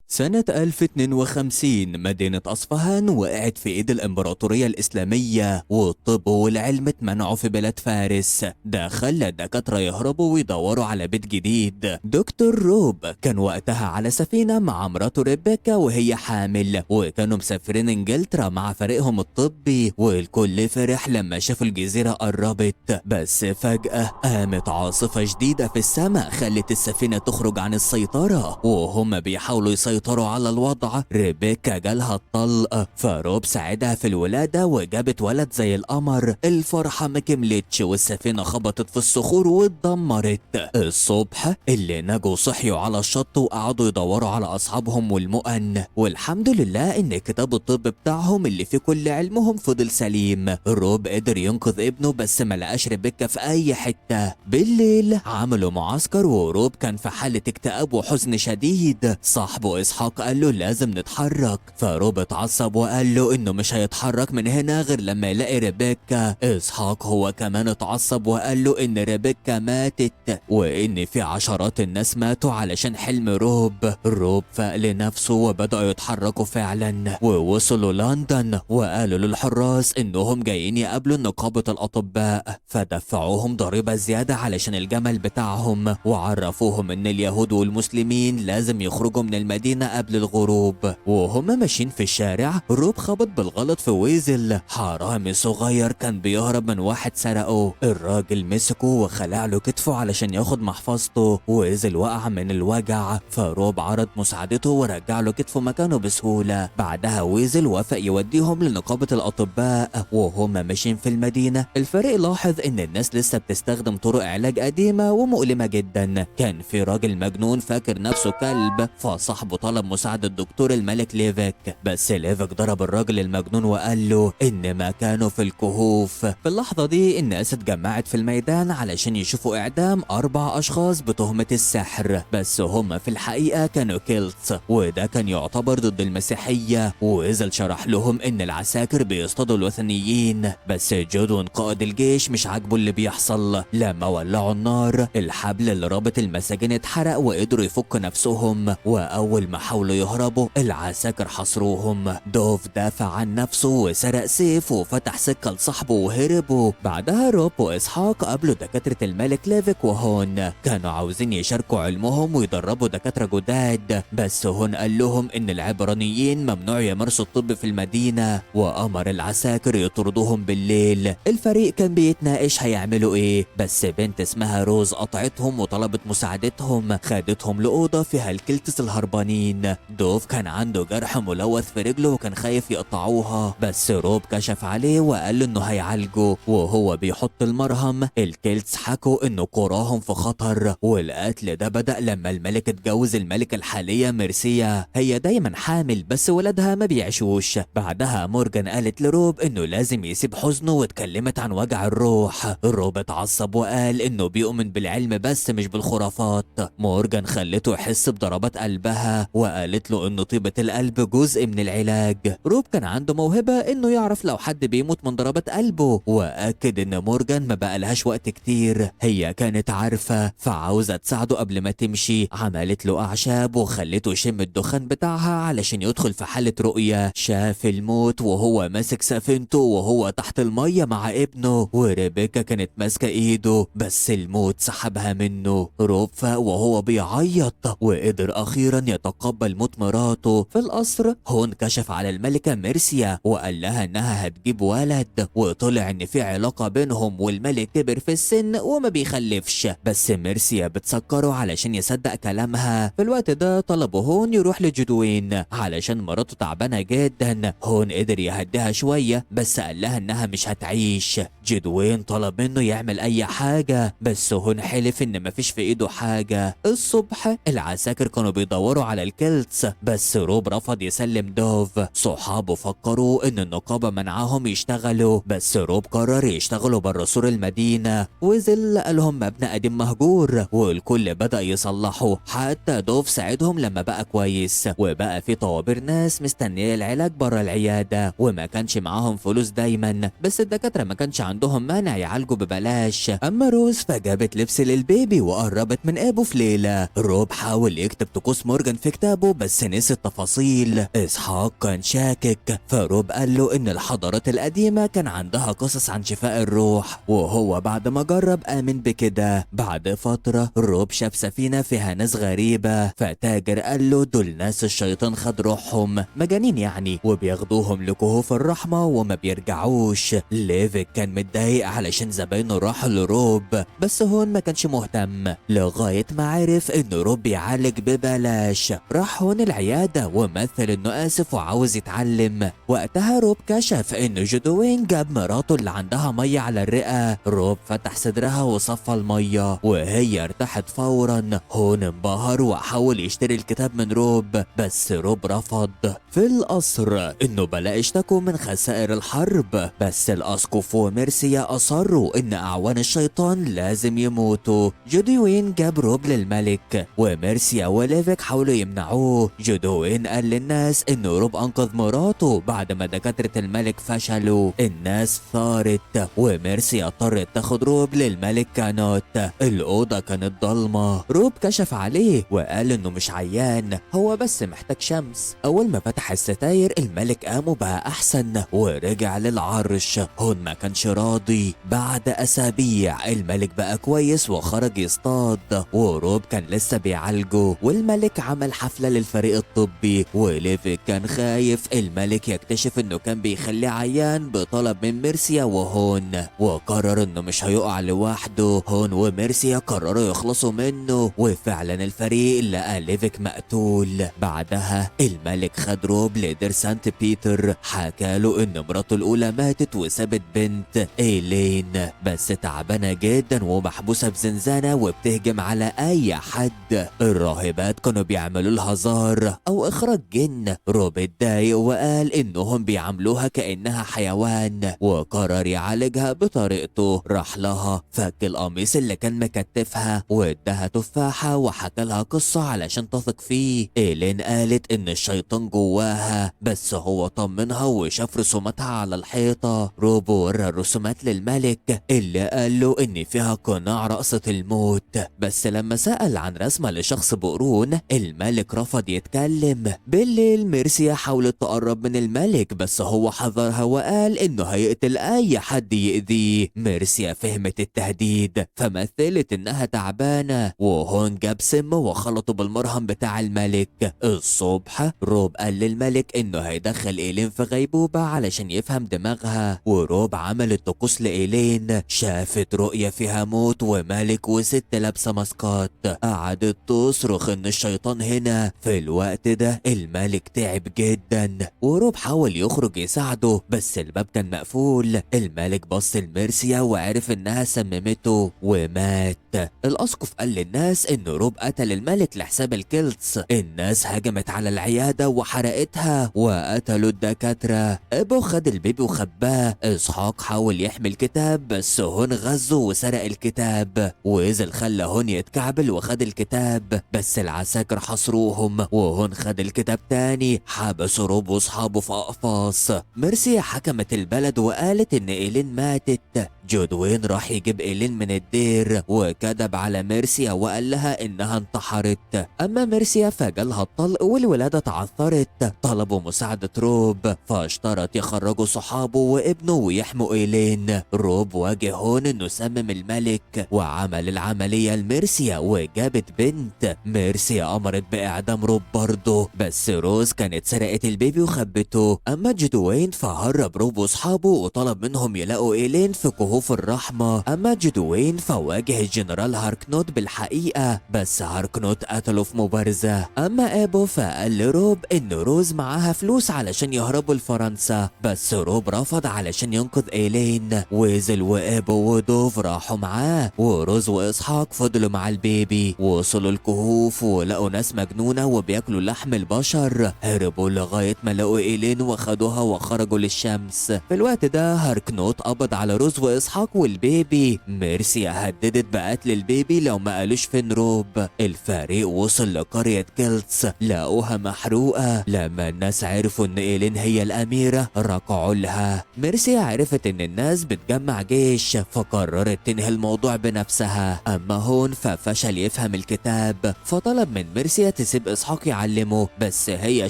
سنة 1052 مدينة أصفهان وقعت في إيد الإمبراطورية الإسلامية، والطب والعلم اتمنعوا في بلاد فارس. ده خلى الدكاترة يهربوا ويدوروا على بيت جديد. دكتور روب كان وقتها على سفينة مع مراته ريبيكا وهي حامل، وكانوا مسافرين إنجلترا مع فريقهم الطبي، والكل فرح لما شافوا الجزيرة قربت. بس فجأة قامت عاصفة شديدة في السماء خلت السفينة تخرج عن السيطرة، وهم بيحاولوا يسيطروا على الوضع. ريبيكا جالها الطلق، فروب ساعدها في الولادة وجابت ولد زي القمر. الفرحة ما كملتش والسفينة خبطت في الصخور واتدمرت. الصبح اللي نجوا صحيوا على الشط وقعدوا يدوروا على أصحابهم والمؤن، والحمد لله إن كتاب الطب بتاعهم اللي فيه كل علمهم فضل سليم. روب قدر ينقذ ابنه بس ما لقاش ريبيكا في أي حتة. بالليل عملوا معسكر وروب كان في حالة اكتئاب وحزن شديد. صاحبه إسحاق قال له لازم نتحرك، فروب اتعصب وقال له إنه مش هيتحرك من هنا غير لما يلاقي ريبيكا. إسحاق هو كمان اتعصب وقال له إن ريبيكا ماتت وإن في عشرات الناس ماتوا علشان حلم روب. روب فاق لنفسه وبدأوا يتحركوا فعلا، ووصلوا لندن وقالوا للحراس إنهم جايين يقابلوا نقابة الأطباء، فدفعوهم ضريبة زيادة علشان الجمل بتاعهم، وعرفوهم إن اليهود والمسلمين لازم يخرجوا من المدينة قبل الغروب. وهم ماشيين في الشارع روب خبط بالغلط في ويزل، حرامي صغير كان بيهرب من واحد سرقه. الراجل مسكه وخلع له كتفه علشان ياخد محفظته. ويزل وقع من الوجع، فروب عرض مساعدته ورجع له كتفه مكانه بسهولة. بعدها ويزل وافق يوديهم لنقابة الأطباء. وهم ماشيين في المدينة الفريق لاحظ إن الناس لسه بتستخدم طرق علاج قديمة ومؤلمة جدا. كان في راجل مجنون فاكر نفسه كلب، فصاحبه طلب مساعدة الدكتور الملك ليفيك، بس ليفيك ضرب الراجل المجنون وقال له إن مكانه في الكهوف. في اللحظة دي الناس اتجمعت في الميدان علشان يشوفوا إعدام 4 أشخاص بتهمة السحر، بس هم في الحقيقة كانوا كيلتس، وده كان يعتبر ضد المسيحية. وإزل شرح لهم إن العساكر بيصطادوا الوثنيين، بس جودون قائد الجيش مش عاجبه اللي بيحصل. لما ولعوا النار الحبل اللي رابط المساجين اتحرق وقدروا يفكوا نفسهم، وأول ما حاولوا يهربوا العساكر حصروهم. دوف دافع عن نفسه وسرق سيف وفتح سكة لصاحبه وهربوا. بعدها روب وإسحاق قابلوا دكاترة الملك ليفيك وهون، كانوا عاوزين يشاركوا علمهم ويدربوا دكاترة جداد، بس هون قال لهم إن العبرانيين ممنوع يمارسوا الطب في المدينة، وأمر العساكر يطردوهم بالليل. الفريق كان بيتناقش هيعملوا إيه، بس بنت اسمها روز قطعتهم وطلبت مساعدتهم، خدتهم لأوضة فيها الكلتس الهربانين. دوف كان عنده جرح ملوث في رجله وكان خايف يقطعوها، بس روب كشف عليه وقال له إنه هيعالجه. وهو بيحط المرهم الكلتس حكوا إنه قراهم في خطر، والقتل ده بدأ لما الملك اتجوز الملكة الحالية ميرسيا. هي دايما حامل بس ولادها ما بيعيشوش. بعدها مورجان قالت لروب إنه لازم يسيب حزنه واتكلمت عن وجع الروح. روب اتعصب وقال إنه بيؤمن بالعلم بس مش بالخرافات. مورجان خلته يحس بضربات قلبها وقالت له إنه طيبة القلب جزء من العلاج. روب كان عنده موهبة إنه يعرف لو حد بيموت من ضربات قلبه، وأكد إن مورجان ما بقالهاش وقت كتير. هي كانت عارفة فعاوزة تساعده قبل ما تمشي. عملت له أعشاب وخلته يشم الدخان بتاعها علشان يدخل في حالة رؤية. شاف الموت وهو ماسك سفينته وهو تحت المية مع ابنه، وريبيكا كانت ماسكة ايده بس الموت سحبها منه. روب فاق وهو بيعيط وقدر أخيرا يتقبل موت مراته. في القصر هون كشف على الملكة ميرسيا وقال لها إنها هتجيب ولد، وطلع إن في علاقة بينهم، والملك كبر في السن وما بيخلفش، بس ميرسيا بتسكره علشان يصدق كلامها. في الوقت ده طلبوا هون يروح لجدوين علشان مراته تعبانة جدا. هون قدر يهديها شوية بس قال لها إنها مش هتعيش. جدوين طلب منه يعمل أي حاجة بس هون حلف إن مفيش في إيده حاجة. الصبح العساكر كانوا بيدوروا على الكيلتس بس روب رفض يسلم دوف. صحابه فكروا إن النقابة منعهم يشتغلوا، بس روب قرر يشتغلوا بره سور المدينة. وزل قالهم مبنى قديم مهجور والكل بدأ يصلحه، حتى دوف ساعدهم لما بقى كويس، وبقى في طوابير ناس مستنية العلاج بره العيادة، وما كانش معاهم فلوس دايما، بس الدكاترة ما كانش عندهم مانع يعالجوا ببلاش. أما روز فجابت لبس للبيبي وقربت من أبو في ليلة. روب حاول يكتب طقوس مورجان في كتابه بس نسي التفاصيل. إسحاق كان شاكك، فروب قال له إن الحضارات القديمة كان عندها قصص عن شفاء الروح، وهو بعد ما جرب آمن بكده. بعد فترة روب شاف سفينة فيها ناس غريبة، فتاجر قال له دول ناس الشيطان خد روحهم، مجانين يعني، وبياخدوهم لكهوف الرحمة وما بيرجعوش. ليفيك كان متضايق علشان زباينه راحوا لروب، بس هون ما كانش مهتم لغاية ما عرف إن روب بيعالج ببلاش. راح هون العيادة ومثل إنه آسف وعاوز يتعلم. وقتها روب كشف إن جودوين جاب مراته اللي عندها مية على الرئة. روب فتح صدرها وصفى المية وهي ارتاحت فورا. هون انبهر وحاول يشتري الكتاب من روب، بس روب رفض. في القصر النبلاء اشتكوا من خسائر الحرب، بس الأسقف وميرسيا أصروا إن أعوان الشيطان لازم يموتوا. جودوين جاب روب للملك، وميرسيا وليفيك حاولوا يمنعوه. جودوين قال للناس إن روب أنقذ مراته بعد ما دكاترة الملك فشلوا. الناس ثارت وميرسيا اضطرت تاخد روب للملك كانوت. الأوضة كانت ضلمة. روب كشف عليه وقال إنه مش عيان، هو بس محتاج شمس. أول ما فتح الستاير الملك قام وبقى أحسن ورجع للعرش. هون ما كانش راضي. بعد أسابيع الملك بقى كويس وخرج يصطاد، وروب كان لسه بيعالجه. والملك عمل حفلة للفريق الطبي، وليفيك كان خايف الملك يكتشف إنه كان بيخليه عيان بطلب من ميرسيا وهون، وقرر إنه مش هيقع لوحده. هون وميرسيا قرروا يخلصوا منه، وفعلا الفريق لقى ليفيك مقتول. بعدها الملك خد روب لدير سانت بيتر، حكاله إن مراته الأولى ماتت وسابت بنت إيلين بس تعبانة جدا ومحبوسة بزنزانة وبتهجم على أي حد. الراهبات كانوا بيعملوا لها زار أو إخراج جن. روب اتضايق وقال إنهم بيعاملوها كأنها حيوان، وقرر يعالجها بطريقته. راح لها فك القميص اللي كان مكتفها واداها تفاحة وحكى لها قصة علشان تثق فيه. إيلين قالت إن الشيطان جواها، بس هو طمنها وشاف رسوماتها على الحيطة. روب ورى الرسومات للملك اللي قال له إن فيها قناع رقصة الموت، بس لما سأل عن رسمة لشخص بقرون الملك رفض يتكلم. بالليل ميرسيا حاولت تقرب من الملك، بس هو حذرها وقال إنه هيقتل أي حد يأذيه. ميرسيا فهمت التهديد فمثلت إنها تعبانة، وهون جاب سم وخلطه بالمرهم بتاع الملك. الصبح روب قال للملك إنه هيدخل إيلين في غيبوبة علشان يفهم دماغها، وروب عمل الطقوس لإيلين. شافت رؤية فيها موت وملك وست لابسة ماسكات، قعدت تصرخ إن الشيطان هنا. في الوقت ده الملك تعب جدا، وروب حاول يخرج يساعده بس الباب كان مقفول. الملك بص لميرسيا وعرف إنها سممته ومات. الأسقف قال للناس إن روب قتل الملك لحساب الكيلتس. الناس هجمت على العيادة وحرقتها وقتلوا الدكاترة. أبو خد البيبي وخباه. إسحاق حاول يحمي الكتاب بس هون غزه وسرق الكتاب، وإزل خلى هون يتكعبل وخد الكتاب، بس العساكر حصروهم. وهون خد الكتاب تاني، حبسوا روب وأصحابه في أقفاص. ميرسيا حكمت البلد وقالت إن إيلين ماتت. جودوين راح يجيب إيلين من الدير وكذب على ميرسيا وقال لها إنها انتحرت. أما ميرسيا فجالها الطلق والولادة تعثرت. طلبوا مساعدة روب فاشترط يخرجوا صحابه وابنه ويحموا إيلين. روب واجه هون إنه سمم الملك وعمل العملية لميرسيا وجابت بنت. ميرسيا أمرت بإعدام روب برضه، بس روز كانت سرقت البيبي وخبته. أما جودوين فهرب روب وأصحابه وطلب منهم يلاقوا إيلين في كهوف الرحمة. أما جودوين فواجه الجنرال هاركنوت بالحقيقة، بس هاركنوت قتله في مبارزة. أما أبو فقال لروب إن روز معاها فلوس علشان يهربوا لفرنسا، بس روب رفض علشان ينقذ إيلين. ويزل وأبو ودوف راحوا معاه، وروز وإسحاق فضلوا مع البيبي. وصلوا الكهوف ولقوا ناس مجنونة وبياكلوا لحم البشر. هربوا لغاية ما لقوا إيلين وخدوها وخرجوا للشمس. في الوقت ده هاركنوت قبض على روز وإسحاق إسحاق والبيبي. ميرسيا هددت بقتل البيبي لو ما قالوش فين روب. الفريق وصل لقرية كيلتس، لقوها محروقة. لما الناس عرفوا ان إيلين هي الأميرة ركعوا لها. ميرسيا عرفت ان الناس بتجمع جيش، فقررت تنهي الموضوع بنفسها. اما هون ففشل يفهم الكتاب، فطلب من ميرسيا تسيب إسحاق يعلمه، بس هي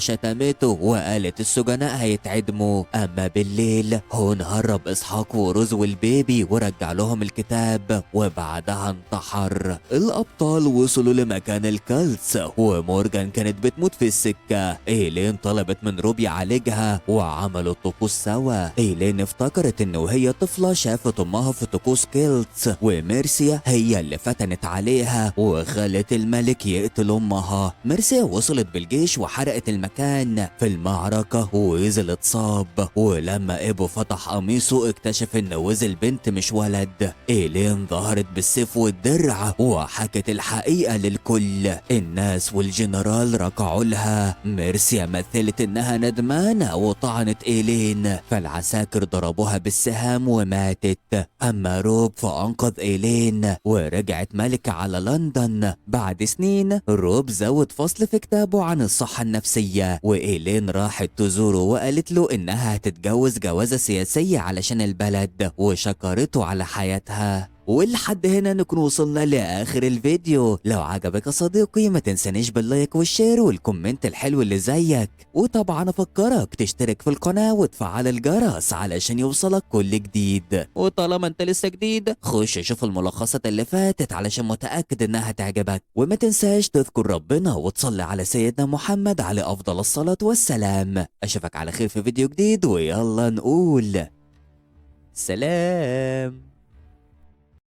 شتمته وقالت السجناء هيتعدموا. اما بالليل هون هرب إسحاق وروز والبيبي ورجع لهم الكتاب، وبعدها انتحر. الأبطال وصلوا لمكان الكلتس، ومورجان كانت بتموت في السكة. إيلين طلبت من روب يعالجها وعملوا الطقوس سوا. إيلين افتكرت انه وهي طفلة شافت امها في طقوس كيلتس، وميرسيا هي اللي فتنت عليها وخلت الملك يقتل امها. ميرسيا وصلت بالجيش وحرقت المكان. في المعركة ويزل اتصاب، ولما ايبو فتح قميصه اكتشف ان ويزل بنت مش ولد. إيلين ظهرت بالسيف والدرع وحكت الحقيقة للكل. الناس والجنرال ركعوا لها. ميرسيا مثلت انها ندمانة وطعنت إيلين، فالعساكر ضربوها بالسهام وماتت. اما روب فانقذ إيلين ورجعت ملكة على لندن. بعد سنين روب زود فصل في كتابه عن الصحة النفسية، وإيلين راحت تزوره وقالت له انها هتتجوز جوازة سياسية علشان البلد، وشكرته على حياتها. ولحد هنا نكون وصلنا لآخر الفيديو. لو عجبك يا صديقي ما تنسانيش باللايك والشير والكومنت الحلو اللي زيك، وطبعا افكرك تشترك في القناة وتفعل الجرس علشان يوصلك كل جديد. وطالما انت لسه جديد خش شوف الملخصات اللي فاتت علشان متأكد انها تعجبك، وما تنساش تذكر ربنا وتصلي على سيدنا محمد عليه افضل الصلاة والسلام. اشوفك على خير في فيديو جديد، ويلا نقول سلام.